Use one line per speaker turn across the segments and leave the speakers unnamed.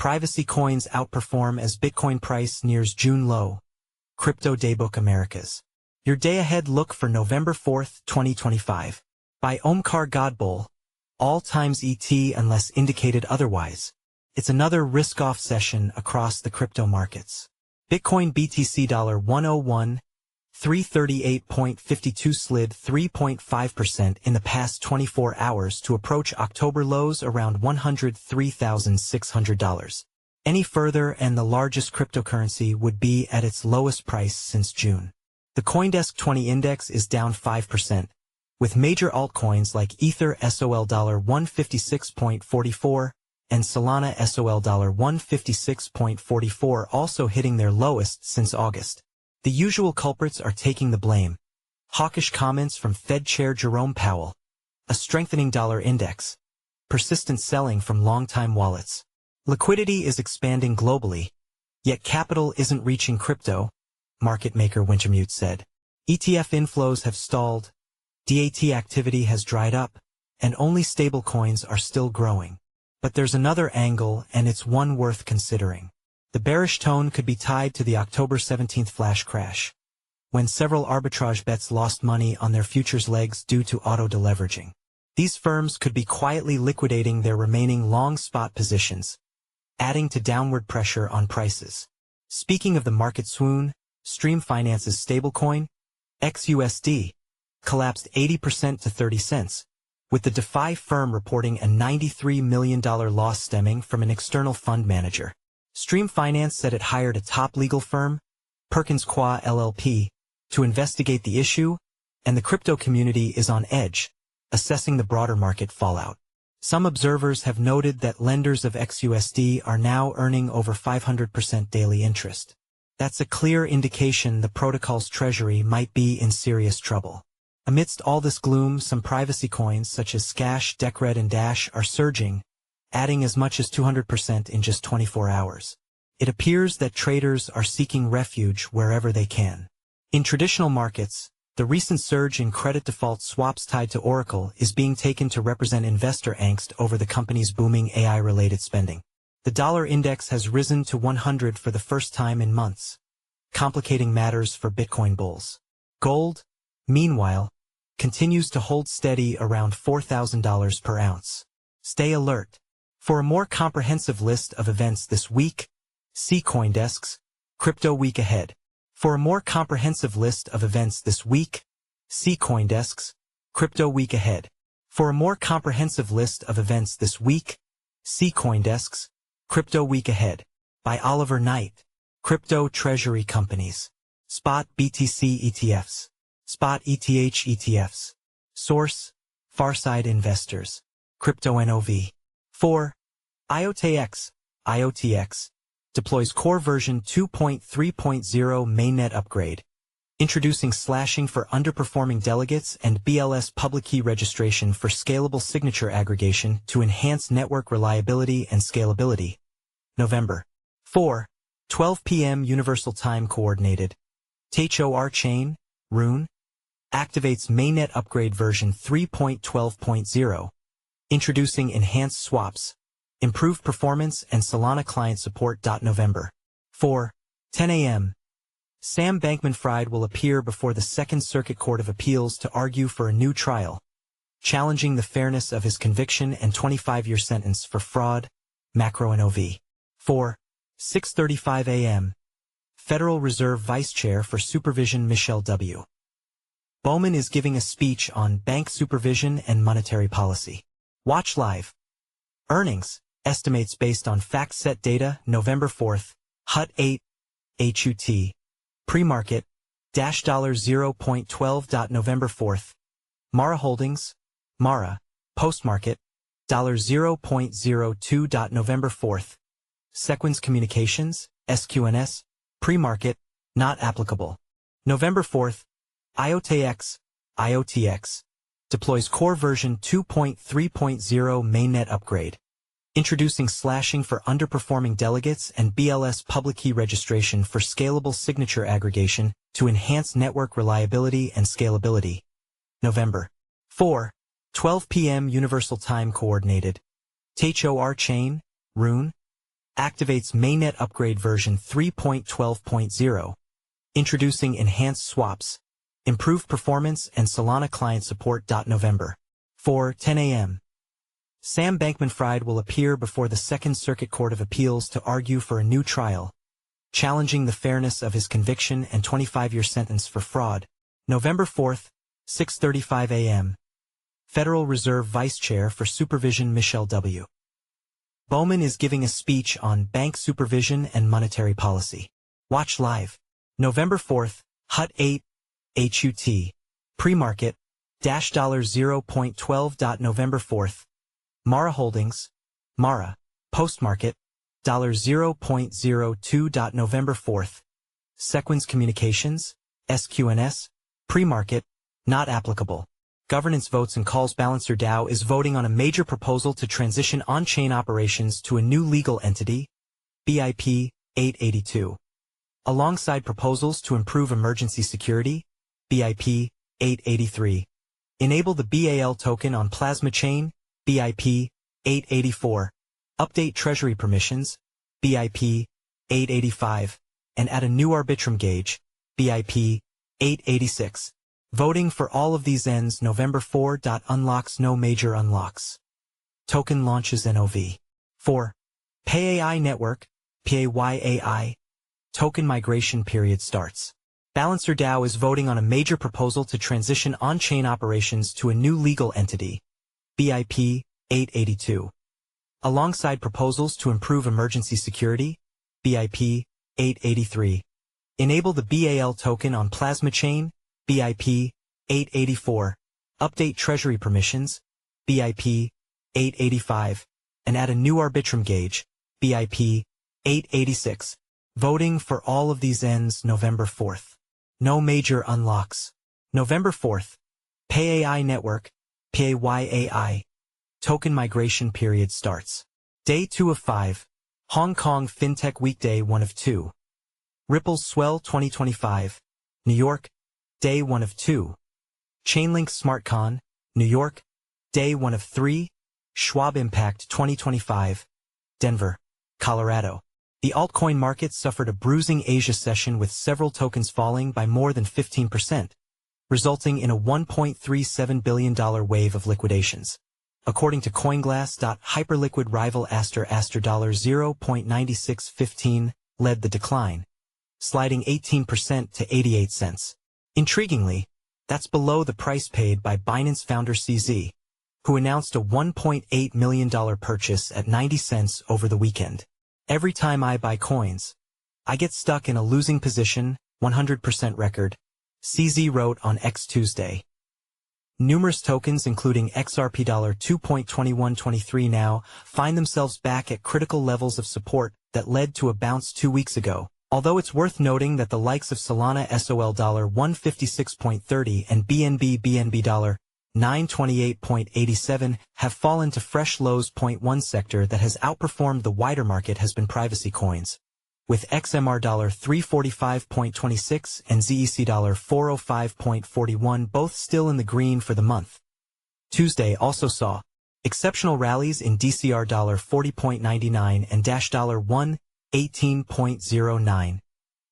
privacy coins outperform as Bitcoin price nears June low. Crypto Daybook Americas. Your day-ahead look for November 4th, 2025. By Omkar Godbole. All times ET unless indicated otherwise. It's another risk-off session across the crypto markets. Bitcoin BTC $101, 338.52 slid 3.5% in the past 24 hours to approach October lows around $103,600. Any further and the largest cryptocurrency would be at its lowest price since June. The CoinDesk 20 index is down 5%, with major altcoins like Ether SOL $156.44 and Solana SOL $156.44 also hitting their lowest since August. The usual culprits are taking the blame. Hawkish comments from Fed Chair Jerome Powell. A strengthening dollar index. Persistent selling from long-time wallets. Liquidity is expanding globally, yet capital isn't reaching crypto, market maker Wintermute said. ETF inflows have stalled, DAT activity has dried up, and only stablecoins are still growing. But there's another angle, and it's one worth considering. The bearish tone could be tied to the October 17th flash crash, when several arbitrage bets lost money on their futures legs due to auto-deleveraging. These firms could be quietly liquidating their remaining long spot positions, adding to downward pressure on prices. Speaking of the market swoon, Stream Finance's stablecoin, XUSD, collapsed 80% to 30 cents, with the DeFi firm reporting a $93 million loss stemming from an external fund manager. Stream Finance said it hired a top legal firm, Perkins Coie LLP, to investigate the issue, and the crypto community is on edge, assessing the broader market fallout. Some observers have noted that lenders of XUSD are now earning over 500% daily interest. That's a clear indication the protocol's treasury might be in serious trouble. Amidst all this gloom, some privacy coins such as Scash, Decred, and Dash are surging, adding as much as 200% in just 24 hours. It appears that traders are seeking refuge wherever they can. In traditional markets, the recent surge in credit default swaps tied to Oracle is being taken to represent investor angst over the company's booming AI-related spending. The dollar index has risen to 100 for the first time in months, complicating matters for Bitcoin bulls. Gold, meanwhile, continues to hold steady around $4,000 per ounce. Stay alert. For a more comprehensive list of events this week, see CoinDesk's Crypto Week Ahead. For a more comprehensive list of events this week, see CoinDesk's Crypto Week Ahead. For a more comprehensive list of events this week, see CoinDesk's Crypto Week Ahead. By Oliver Knight. Crypto Treasury Companies. Spot BTC ETFs. Spot ETH ETFs. Source, Farside Investors. Crypto NOV. 4. IOTX. IOTX. Deploys core version 2.3.0 mainnet upgrade. Introducing slashing for underperforming delegates and BLS public key registration for scalable signature aggregation to enhance network reliability and scalability. November 4, 12 p.m. Universal Time Coordinated. THOR Chain, Rune, activates mainnet upgrade version 3.12.0. Introducing enhanced swaps, improved performance and Solana client support. November 4, 10 a.m. Sam Bankman-Fried will appear before the Second Circuit Court of Appeals to argue for a new trial, challenging the fairness of his conviction and 25-year sentence for fraud. Macro NOV. 4, 6:35 a.m. Federal Reserve Vice Chair for Supervision Michelle W. Bowman is giving a speech on bank supervision and monetary policy. Watch live. Earnings estimates based on FactSet data. November 4th. HUT 8. HUT. Pre-market. $0.12. November 4th. Mara Holdings. Mara. Post-market. $0.02. November 4th. Sequence Communications. SQNS. Pre-market. Not applicable. November 4th. IOTX. IOTX. Deploys core version 2.3.0 mainnet upgrade. Introducing slashing for underperforming delegates and BLS public key registration for scalable signature aggregation to enhance network reliability and scalability. November 4, 12 p.m. Universal Time Coordinated. THOR Chain, Rune, activates mainnet upgrade version 3.12.0, introducing enhanced swaps, improved performance and Solana client support. November 4, 10 a.m. Sam Bankman-Fried will appear before the Second Circuit Court of Appeals to argue for a new trial, challenging the fairness of his conviction and 25-year sentence for fraud. November 4, 6:35 a.m. Federal Reserve Vice Chair for Supervision Michelle W. Bowman is giving a speech on bank supervision and monetary policy. Watch live. November 4th, HUT 8, HUT. Pre-market, $0.12. November 4th. Mara Holdings, Mara. Post-market, $0.02. November 4th. Sequins Communications, SQNS. Pre-market, not applicable. Governance Votes and Calls Balancer DAO is voting on a major proposal to transition on-chain operations to a new legal entity, BIP 882. Alongside proposals to improve emergency security, BIP 883. Enable the BAL token on Plasma Chain, BIP 884. Update Treasury Permissions, BIP 885. And add a new Arbitrum gauge, BIP 886. Voting for all of these ends November 4. Unlocks no major unlocks. Token launches NOV. 4. PayAI Network, PayAI. Token migration period starts. Balancer DAO is voting on a major proposal to transition on-chain operations to a new legal entity, BIP 882. Alongside proposals to improve emergency security, BIP 883. Enable the BAL token on Plasma Chain, BIP 884, update Treasury Permissions, BIP 885, and add a new Arbitrum gauge, BIP 886. Voting for all of these ends November 4th. No major unlocks. November 4th. PayAI Network, PayAI. Token migration period starts. Day 2 of 5. Hong Kong FinTech Weekday 1 of 2. Ripple's Swell 2025. New York. Day 1 of 2. Chainlink SmartCon, New York. Day 1 of 3. Schwab Impact 2025. Denver, Colorado. The altcoin market suffered a bruising Asia session with several tokens falling by more than 15%, resulting in a $1.37 billion wave of liquidations. According to CoinGlass, hyperliquid rival Aster $0.9615 led the decline, sliding 18% to 88 cents. Intriguingly, that's below the price paid by Binance founder CZ, who announced a $1.8 million purchase at 90 cents over the weekend. Every time I buy coins, I get stuck in a losing position, 100% record, CZ wrote on X Tuesday. Numerous tokens including XRP $2.2123 now find themselves back at critical levels of support that led to a bounce 2 weeks ago. Although it's worth noting that the likes of Solana SOL $156.30 and BNB $928.87 have fallen to fresh lows. One sector that has outperformed the wider market has been privacy coins, with XMR $345.26 and ZEC $405.41 both still in the green for the month. Tuesday also saw exceptional rallies in DCR $40.99 and Dash $118.09.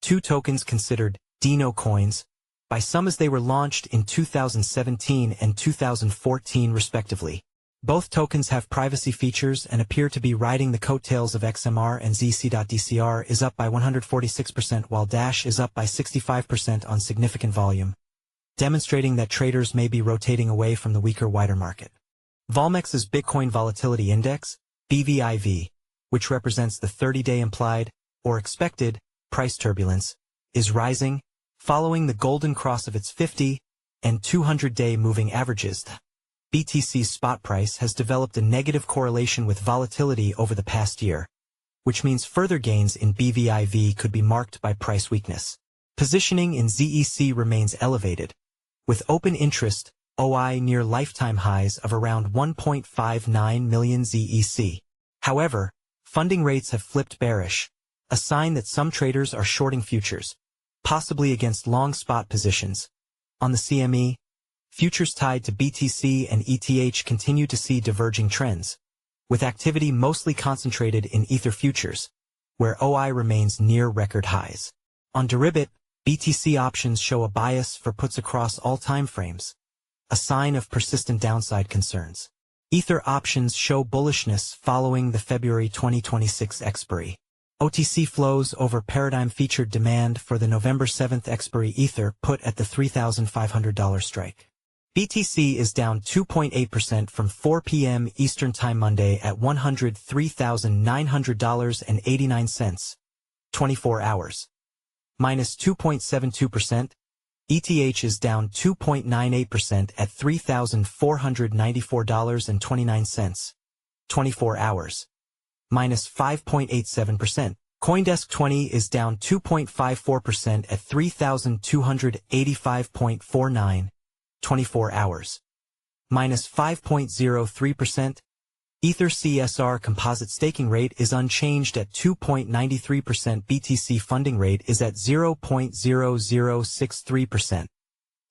Two tokens considered Dino coins by some as they were launched in 2017 and 2014 respectively. Both tokens have privacy features and appear to be riding the coattails of XMR, and ZC.DCR is up by 146% while Dash is up by 65% on significant volume, demonstrating that traders may be rotating away from the weaker wider market. Volmex's Bitcoin Volatility Index, BVIV, which represents the 30-day implied, or expected, price turbulence, is rising, following the golden cross of its 50 and 200-day moving averages. BTC's spot price has developed a negative correlation with volatility over the past year, which means further gains in BVIV could be marked by price weakness. Positioning in ZEC remains elevated, with open interest, OI near lifetime highs of around 1.59 million ZEC. However, funding rates have flipped bearish, a sign that some traders are shorting futures, possibly against long spot positions. On the CME, futures tied to BTC and ETH continue to see diverging trends, with activity mostly concentrated in Ether futures, where OI remains near record highs. On Deribit, BTC options show a bias for puts across all time frames, a sign of persistent downside concerns. Ether options show bullishness following the February 2026 expiry. OTC flows over paradigm-featured demand for the November 7th expiry Ether put at the $3,500 strike. BTC is down 2.8% from 4 p.m. Eastern Time Monday at $103,900.89, 24 hours. Minus 2.72%. ETH is down 2.98% at $3,494.29, 24 hours. Minus 5.87%. CoinDesk 20 is down 2.54% at $3,285.49, 24 hours. Minus 5.03%. Ether CSR composite staking rate is unchanged at 2.93%. BTC funding rate is at 0.0063%,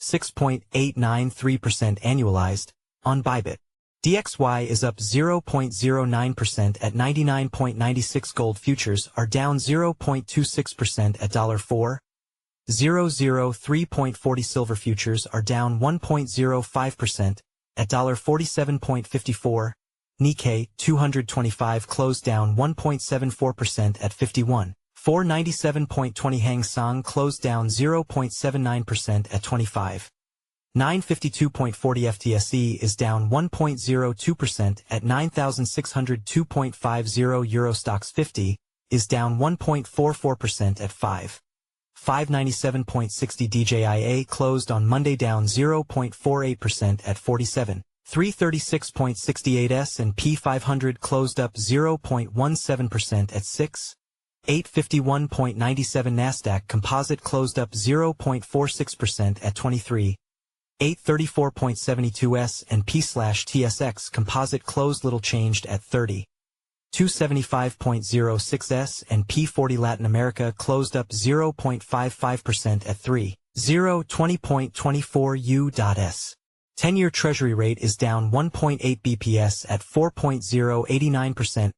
6.893% annualized, on Bybit. DXY is up 0.09% at 99.96. Gold futures are down 0.26% at $4.003.40. Silver futures are down 1.05% at $47.54. Nikkei 225 closed down 1.74% at 51,497.20. Hang Seng closed down 0.79% at 25,952.40. FTSE is down 1.02% at 9,602.50. Eurostoxx 50 is down 1.44% at 5,597.60. DJIA closed on Monday down 0.48% at 47,336.68. S&P 500 closed up 0.17% at 6,851.97. Nasdaq Composite closed up 0.46% at 23,834.72. S&P/TSX Composite closed little changed at 30,275.06. S&P 40 Latin America closed up 0.55% at 3,020.24. U.S. 10-year Treasury rate is down 1.8 bps at 4.089%.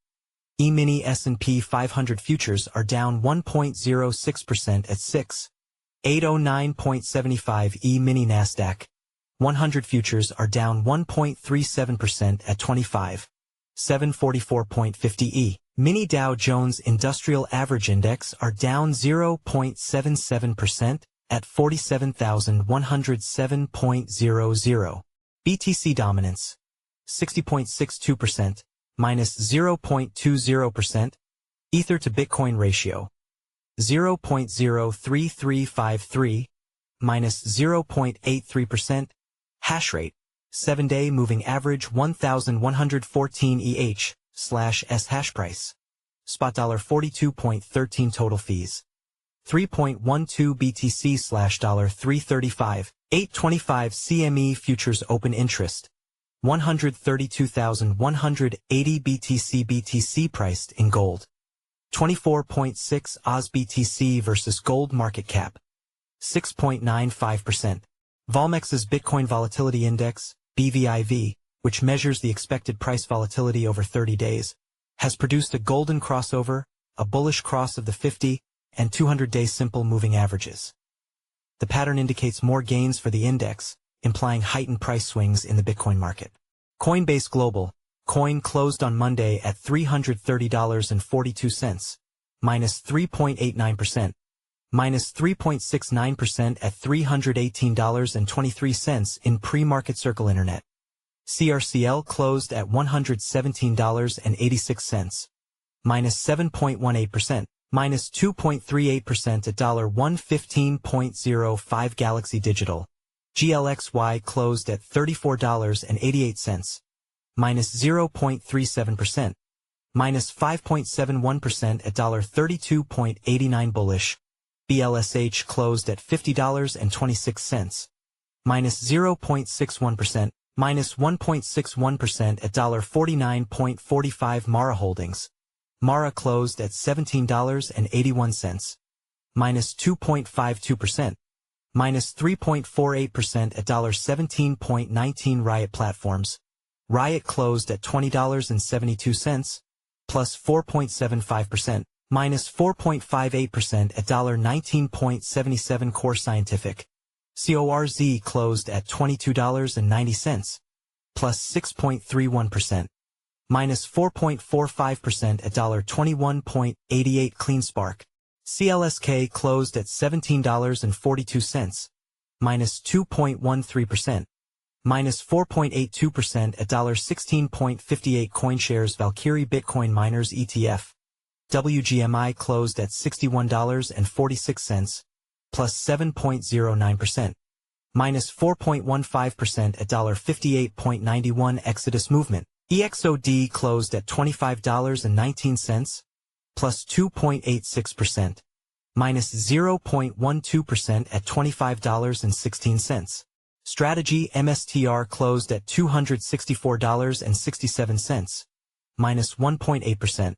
E-mini S&P 500 futures are down 1.06% at 6,809.75. E-mini Nasdaq 100 futures are down 1.37% at 25,744.50. E-mini Dow Jones Industrial Average Index are down 0.77% at 47,107.00. BTC dominance 60.62%, minus 0.20%. Ether to Bitcoin ratio 0.03353, minus 0.83%. Hash rate 7-day moving average 1,114 EH/s. Hash price spot $42.13. Total fees 3.12 BTC/$335. 825 CME futures open interest 132,180 BTC. BTC priced in gold 24.6 Oz. BTC versus gold market cap 6.95%. Volmex's Bitcoin Volatility Index, BVIV, which measures the expected price volatility over 30 days, has produced a golden crossover, a bullish cross of the 50 and 200-day simple moving averages. The pattern indicates more gains for the index, implying heightened price swings in the Bitcoin market. Coinbase Global, coin closed on Monday at $330.42, minus 3.89%, minus 3.69% at $318.23 in pre-market Circle Internet. CRCL closed at $117.86, minus 7.18%. Minus 2.38% at $115.05. Galaxy Digital, GLXY closed at $34.88, minus 0.37%, minus 5.71% at $32.89. Bullish, BLSH closed at $50.26, minus 0.61%, minus 1.61% at $49.45. Mara Holdings, Mara closed at $17.81, minus 2.52%, minus 3.48% at $17.19. Riot Platforms, Riot closed at $20.72, plus 4.75%, minus 4.58% at $19.77. Core Scientific, CORZ closed at $22.90, plus 6.31%, minus 4.45% at $21.88. CleanSpark, CLSK closed at $17.42, minus 2.13%, minus 4.82% at $16.58. CoinShares Valkyrie Bitcoin Miners ETF, WGMI closed at $61.46, plus 7.09%, minus 4.15% at $58.91. Exodus Movement, EXOD closed at $25.19, plus 2.86%, minus 0.12% at $25.16. Strategy MSTR closed at $264.67, minus 1.8%,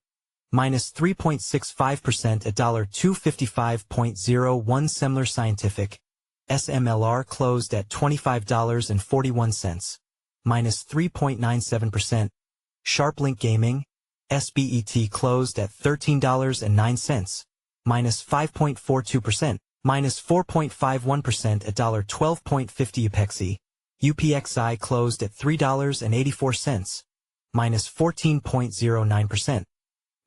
minus 3.65% at $255.01. Semler Scientific, SMLR closed at $25.41, minus 3.97%. SharpLink Gaming, SBET closed at $13.09, minus 5.42%, minus 4.51% at $12.50. Upexi, UPXI closed at $3.84, minus 14.09%,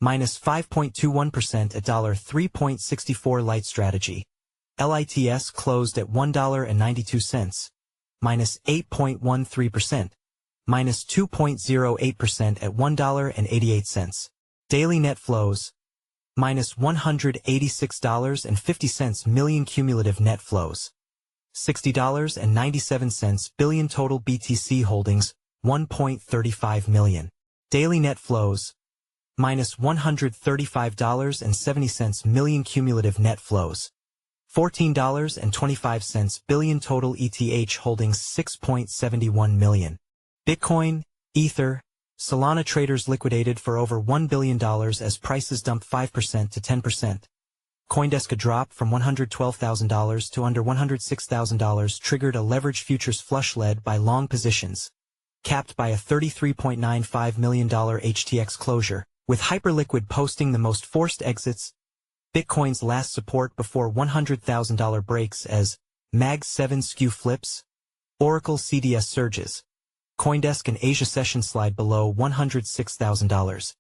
minus 5.21% at $3.64. Light Strategy, LITS closed at $1.92, minus 8.13%, minus 2.08% at $1.88. Daily net flows, minus $186.50 million. Cumulative net flows, $60.97 billion. Total BTC holdings, 1.35 million. Daily net flows, minus $135.70 million. Cumulative net flows, $14.25 billion. Total ETH holdings, 6.71 million. Bitcoin, Ether, Solana traders liquidated for over $1 billion as prices dumped 5% to 10%. CoinDesk, a drop from $112,000 to under $106,000 triggered a leveraged futures flush led by long positions, capped by a $33.95 million HTX closure, with Hyperliquid posting the most forced exits. Bitcoin's last support before $100,000 breaks as MAG7 skew flips, Oracle CDS surges. CoinDesk and Asia session slide below $106,000.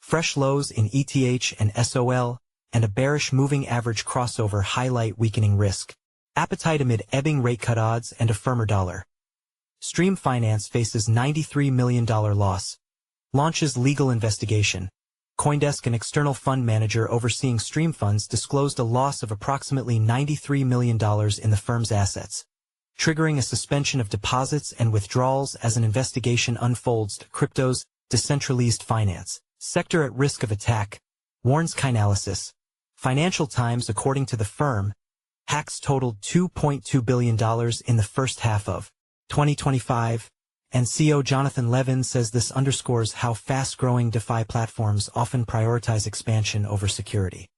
Fresh lows in ETH and SOL, and a bearish moving average crossover highlight weakening risk appetite amid ebbing rate cut odds and a firmer dollar. Stream Finance faces $93 million loss. Launches legal investigation. CoinDesk, an external fund manager overseeing Stream Funds, disclosed a loss of approximately $93 million in the firm's assets, triggering a suspension of deposits and withdrawals as an investigation unfolds. Crypto's decentralized finance sector at risk of attack, warns Chainalysis. Financial Times, according to the firm, hacks totaled $2.2 billion in the first half of 2025, and CEO Jonathan Levin says this underscores how fast-growing DeFi platforms often prioritize expansion over security.